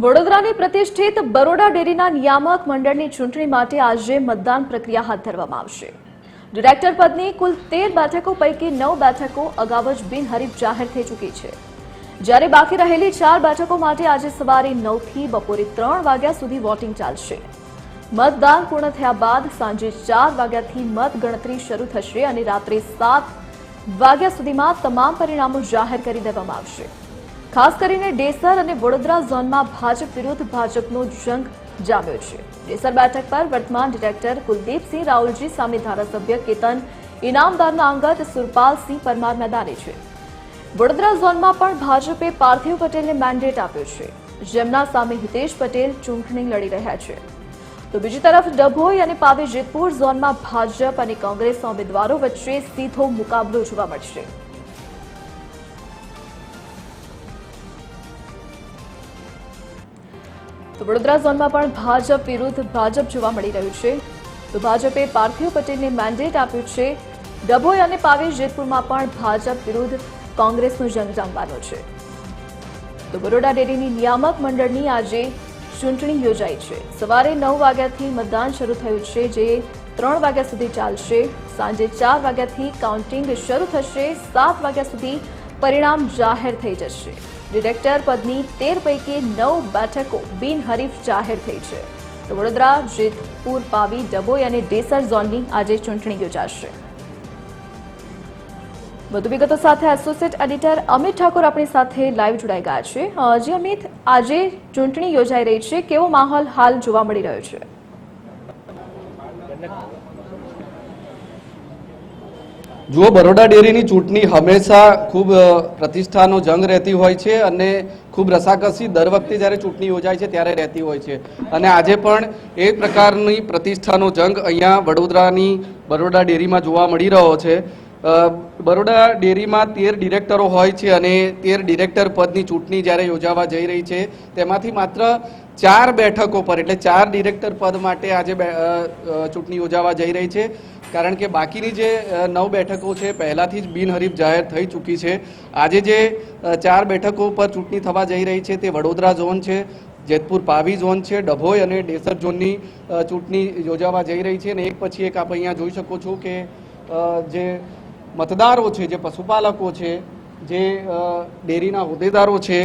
વડોદરાની પ્રતિષ્ઠિત બરોડા ડેરીના નિયામક મંડળની ચૂંટણી માટે આજે મતદાન પ્રક્રિયા હાથ ધરવામાં આવશે। ડિરેક્ટર પદની કુલ 13 બેઠકો પૈકી 9 બેઠકો અગાઉ જ બિનહરીફ જાહેર થઈ ચૂકી છે, જ્યારે બાકી રહેલી 4 બેઠકો માટે આજે સવારે 9 થી બપોરે 3 વાગ્યા સુધી વોટિંગ ચાલશે। મતદાન પૂર્ણ થયા બાદ સાંજે 4 વાગ્યાથી મત ગણતરી શરૂ થશે અને રાત્રે 7 વાગ્યા સુધીમાં તમામ પરિણામો જાહેર કરી દેવામાં આવશે। ખાસ કરીને ડેસર અને વડોદરા ઝોનમાં ભાજપ વિરુદ્ધ ભાજપનો જંગ જામ્યો છે। ડેસર બેઠક પર વર્તમાન ડિરેક્ટર કુલદીપસિંહ રાઉલજી સામે ધારાસભ્ય કેતન ઇનામદારના અંગત સુરપાલસિંહ પરમાર મેદાને છે। વડોદરા ઝોનમાં પણ ભાજપે પાર્થિવ પટેલને મેન્ડેટ આપ્યો છે, જેમના સામે હિતેશ પટેલ ચૂંટણી લડી રહ્યા છે। તો બીજી તરફ ડભોઈ અને પાવી જેતપુર ઝોનમાં ભાજપ અને કોંગ્રેસના ઉમેદવારો વચ્ચે સીધો મુકાબલો જોવા મળશે। તો વડોદરા ઝોનમાં પણ ભાજપ વિરુદ્ધ ભાજપ જોવા મળી રહ્યું છે। તો ભાજપે પાર્થિવ પટેલને મેન્ડેટ આપ્યું છે। ડભોઈ અને પાવી જેતપુરમાં પણ ભાજપ વિરુદ્ધ કોંગ્રેસનો જંગ જામવાનો છે। તો બરોડા ડેરીની નિયામક મંડળની આજે ચૂંટણી યોજાઈ છે। સવારે 9 વાગ્યાથી મતદાન શરૂ થયું છે, જે 3 વાગ્યા સુધી ચાલશે। સાંજે 4 વાગ્યાથી કાઉન્ટિંગ શરૂ થશે। 7 વાગ્યા સુધી પરિણામ જાહેર થઈ જશે। ડિરેક્ટર પદની 13 પૈકી 9 બેઠકો બિનહરીફ જાહેર થઈ છે। તો વડોદરા, જેતપુર, પાવી, ડભોઈ અને ડેસર ઝોનની આજે ચૂંટણી યોજાશે। વધુ વિગતો સાથે એસોસિએટ એડિટર અમિત ઠાકોર આપણી સાથે લાઈવ જોડાઈ ગયા છે। જી અમિત, આજે ચૂંટણી યોજાઈ રહી છે, કેવો માહોલ હાલ જોવા મળી રહ્યો છે? જુઓ, બરોડા ડેરીની ચૂંટણી હંમેશા ખૂબ પ્રતિષ્ઠાનો જંગ રહેતી હોય છે અને ખૂબ રસાકસી દર વખતે જ્યારે ચૂંટણી યોજાય છે ત્યારે રહેતી હોય છે અને આજે પણ એ પ્રકારની પ્રતિષ્ઠાનો જંગ અહીંયા વડોદરાની બરોડા ડેરીમાં જોવા મળી રહ્યો છે। બરોડા ડેરીમાં 13 ડિરેક્ટરો હોય છે અને 13 ડિરેક્ટર પદની ચૂંટણી જ્યારે યોજાવા જઈ રહી છે, તેમાંથી માત્ર 4 બેઠકો પર એટલે 4 ડિરેક્ટર પદ માટે આજે ચૂંટણી યોજાવા જઈ રહી છે, કારણ કે બાકીની જે 9 બેઠકો છે પહેલાથી જ બિનહરીફ જાહેર થઈ ચૂકી છે। આજે જે 4 બેઠકો પર ચૂંટણી થવા જઈ રહી છે તે વડોદરા ઝોન છે, જેતપુર પાવી ઝોન છે, ડભોઈ અને ડેસર ઝોનની ચૂંટણી યોજાવા જઈ રહી છે। અને એક પછી એક આપ અહીંયા જોઈ શકો છો કે જે મતદારો છે, જે પશુપાલકો છે, જે ડેરીના હોદ્દેદારો છે,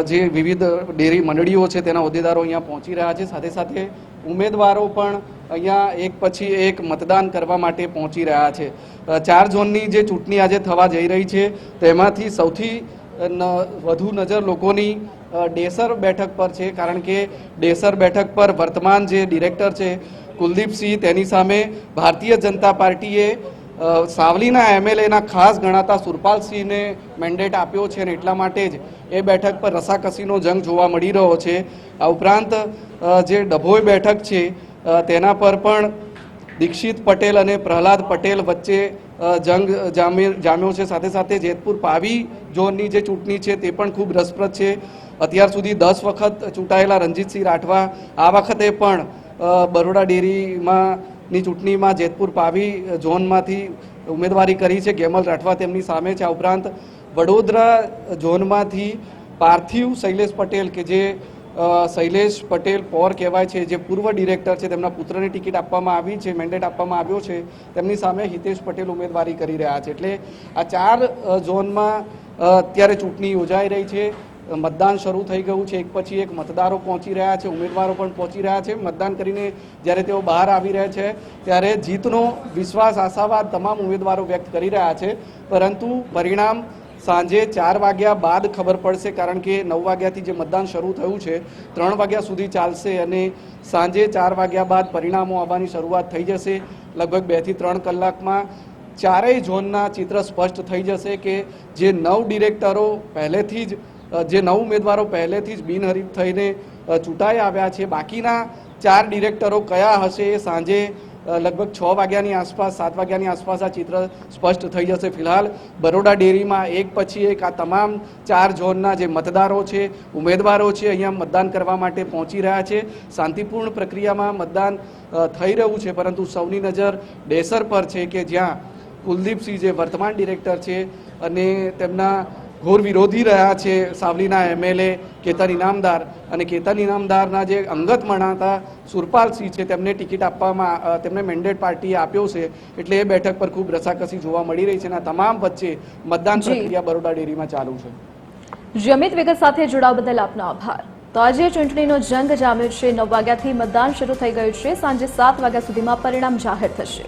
જે વિવિધ ડેરી મંડળીઓ છે તેના હોદ્દેદારો અહીંયા પહોંચી રહ્યા છે। સાથે સાથે ઉમેદવારો પણ અહીંયા એક પછી એક મતદાન કરવા માટે પહોંચી રહ્યા છે। 4 ઝોનની જે ચૂંટણી આજે થવા જઈ રહી છે તેમાંથી સૌથી વધુ નજર લોકોની ડેસર બેઠક પર છે, કારણ કે ડેસર બેઠક પર વર્તમાન જે ડિરેક્ટર છે કુલદીપસિંહ, તેની સામે ભારતીય જનતા પાર્ટીએ સાવલીના એમએલએના ખાસ ગણાતા સુરપાલસિંહને મેન્ડેટ આપ્યો છે અને એટલા માટે જ એ બેઠક પર રસાકસીનો જંગ જોવા મળી રહ્યો છે। આ ઉપરાંત જે ડભોઈ બેઠક છે તેના પર પણ દીક્ષિત પટેલ અને પ્રહલાદ પટેલ વચ્ચે જંગ જામ્યો છે। સાથે સાથે જેતપુર પાવી ઝોનની જે ચૂંટણી છે તે પણ ખૂબ રસપ્રદ છે। અત્યાર સુધી 10 વખત ચૂંટાયેલા રણજીતસિંહ રાઠવા આ વખતે પણ બરોડા ડેરીમાં ની ચૂંટણીમાં જેતપુર પાવી ઝોનમાંથી ઉમેદવારી કરી છે। ગેમલ રાઠવા તેમની સામે છે। આ ઉપરાંત વડોદરા ઝોનમાંથી પાર્થિવ શૈલેષ પટેલ, કે જે શૈલેષ પટેલ પૌર કહેવાય છે, જે પૂર્વ ડિરેક્ટર છે, તેમના પુત્રને ટિકિટ આપવામાં આવી છે, મેન્ડેટ આપવામાં આવ્યો છે, તેમની સામે હિતેશ પટેલ ઉમેદવારી કરી રહ્યા છે। એટલે આ 4 ઝોનમાં અત્યારે ચૂંટણી યોજાઈ રહી છે। મતદાન શરૂ થઈ ગયું છે, એક પછી એક મતદારો પહોંચી રહ્યા છે, ઉમેદવારો પણ પહોંચી રહ્યા છે। મતદાન કરીને જ્યારે તેઓ બહાર આવી રહ્યા છે ત્યારે જીતનો વિશ્વાસ, આશાવાદ તમામ ઉમેદવારો વ્યક્ત કરી રહ્યા છે, પરંતુ પરિણામ સાંજે 4 વાગ્યા બાદ ખબર પડશે, કારણ કે 9 વાગ્યાથી જે મતદાન શરૂ થયું છે 3 વાગ્યા સુધી ચાલશે અને સાંજે 4 વાગ્યા બાદ પરિણામો આવવાની શરૂઆત થઈ જશે। લગભગ 2 થી 3 કલાકમાં ચારેય ઝોનના ચિત્ર સ્પષ્ટ થઈ જશે કે જે 9 ડિરેક્ટરો પહેલેથી જ જે 9 ઉમેદવારો પહેલેથી જ બિનહરીફ થઈને ચૂંટાઈ આવ્યા છે, બાકીના 4 ડિરેક્ટરો કયા હશે એ સાંજે લગભગ 6 વાગ્યાની આસપાસ, 7 વાગ્યાની આસપાસ આ ચિત્ર સ્પષ્ટ થઈ જશે। ફિલહાલ બરોડા ડેરીમાં એક પછી એક આ તમામ 4 ઝોનના જે મતદારો છે, ઉમેદવારો છે, અહીંયા મતદાન કરવા માટે પહોંચી રહ્યા છે। શાંતિપૂર્ણ પ્રક્રિયામાં મતદાન થઈ રહ્યું છે, પરંતુ સૌની નજર ડેસર પર છે કે જ્યાં કુલદીપસિંહ, જે વર્તમાન ડિરેક્ટર છે, અને તેમના ઘોર વિરોધી રહ્યા છે સાવલીના એમએલએ કેતન ઇનામદાર, અને કેતન ઇનામદારના જે અંગત મણાતા સુરપાલસિંહ છે તેમને ટિકિટ આપવામાં તેમને મેન્ડેટ પાર્ટીએ આપ્યો છે, એટલે એ બેઠક પર ખૂબ રસાકસી જોવા મળી રહી છે અને આ તમામ વચ્ચે મતદાન પ્રક્રિયા બરોડા ડેરીમાં ચાલુ છે. જમિત વિગત સાથે જોડાવા બદલ આપનો આભાર. તો આજે ચૂંટણીનો જંગ જામ્યો છે. 9 વાગ્યાથી મતદાન શરૂ થઈ ગયું છે. સાંજે 7 વાગ્યા સુધીમાં પરિણામ જાહેર થશે.